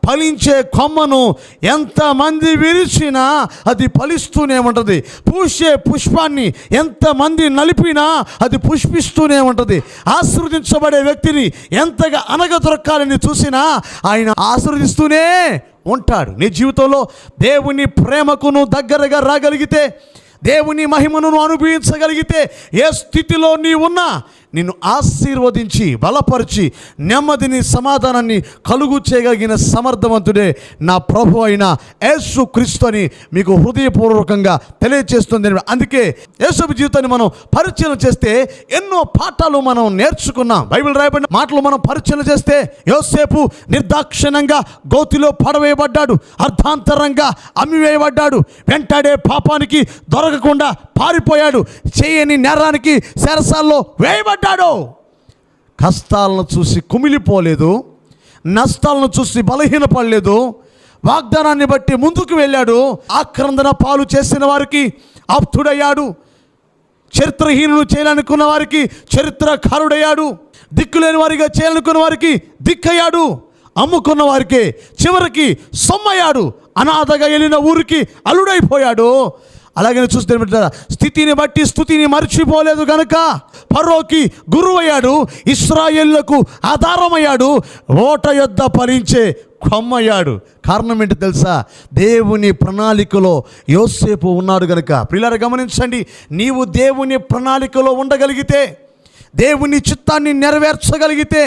ఫలించే కొమ్మను ఎంతమంది విరిచినా అది ఫలిస్తూనే ఉంటుంది. పూసే పుష్పాన్ని ఎంతమంది నలిపినా అది పుష్పిస్తూనే ఉంటుంది. ఆశీర్వదించబడే వ్యక్తిని ఎంతగా అనగదొరకాలని చూసినా ఆయన ఆశీర్వదిస్తూనే ఉంటాడు. నీ జీవితంలో దేవుని ప్రేమకు నువ్వు దగ్గరగా రాగలిగితే, దేవుని మహిమను అనుభవించగలిగితే, ఏ స్థితిలో నీ ఉన్నా నిన్ను ఆశీర్వదించి బలపరిచి నెమ్మదిని సమాధానాన్ని కలుగు చేయగలిగిన సమర్థవంతుడే నా ప్రభు అయిన యేసు క్రీస్తు అని మీకు హృదయపూర్వకంగా తెలియజేస్తుంది. అందుకే యేసు జీవితాన్ని మనం పరిచయం చేస్తే ఎన్నో పాఠాలు మనం నేర్చుకున్నాం. బైబిల్ రాయబడిన మాటలు మనం పరిచయం చేస్తే యోసేపు నిర్దాక్షిణ్యంగా గోతిలో పడవేయబడ్డాడు, అర్ధాంతరంగా అమ్మివేయబడ్డాడు, వెంటాడే పాపానికి దొరకకుండా పారిపోయాడు, చేయని నేరానికి చెరసాల్లో వేయబడ్డాడు. కష్టాలను చూసి కుమిలిపోలేదు, నష్టాలను చూసి బలహీనపడలేదు, వాగ్దానాన్ని బట్టి ముందుకు వెళ్ళాడు. ఆక్రందన పాలు చేసిన వారికి ఆప్తుడయ్యాడు, చరిత్రహీనులు చేయాలనుకున్న వారికి చరిత్రకారుడయ్యాడు, దిక్కులేని వారిగా చేయాలనుకున్న వారికి దిక్కయ్యాడు, అమ్ముకున్న వారికి చివరికి సొమ్మయ్యాడు, అనాథగా వెళ్ళిన ఊరికి అల్లుడైపోయాడు. అలాగే చూస్తే స్థితిని బట్టి స్థుతిని మర్చిపోలేదు గనుక ఫరోకి గురువయ్యాడు, ఇశ్రాయేలులకు ఆధారమయ్యాడు, ఓట యొద్ద ఫలించే కొమ్మయ్యాడు. కారణం ఏంటి తెలుసా? దేవుని ప్రణాళికలో యోసేపు ఉన్నాడు గనుక. ప్రియులారా గమనించండి, నీవు దేవుని ప్రణాళికలో ఉండగలిగితే, దేవుని చిత్తాన్ని నెరవేర్చగలిగితే,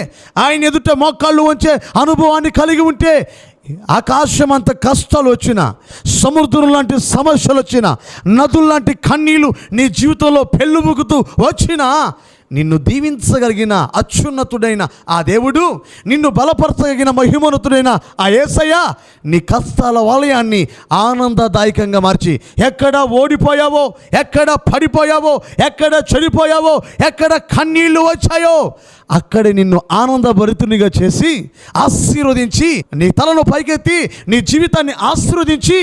ఆయన ఎదుట మోకాళ్ళు వంచే అనుభవాన్ని కలిగి ఉంటే, ఆకాశం అంత కష్టాలు వచ్చినా, సముద్రం లాంటి సమస్యలు వచ్చినా, నదుల్లాంటి కన్నీళ్ళు నీ జీవితంలో పెళ్ళుబుకుతూ వచ్చినా, నిన్ను దీవించగలిగిన అత్యున్నతుడైన ఆ దేవుడు, నిన్ను బలపరచగలిగిన మహిమోన్నతుడైన ఆ యేసయ్య నీ కష్టాల వలయాన్ని ఆనందదాయకంగా మార్చి, ఎక్కడ ఓడిపోయావో, ఎక్కడ పడిపోయావో, ఎక్కడ చెడిపోయావో, ఎక్కడ కన్నీళ్లు వచ్చాయో అక్కడే నిన్ను ఆనందభరితునిగా చేసి ఆశీర్వదించి, నీ తలను పైకెత్తి నీ జీవితాన్ని ఆశీర్వదించి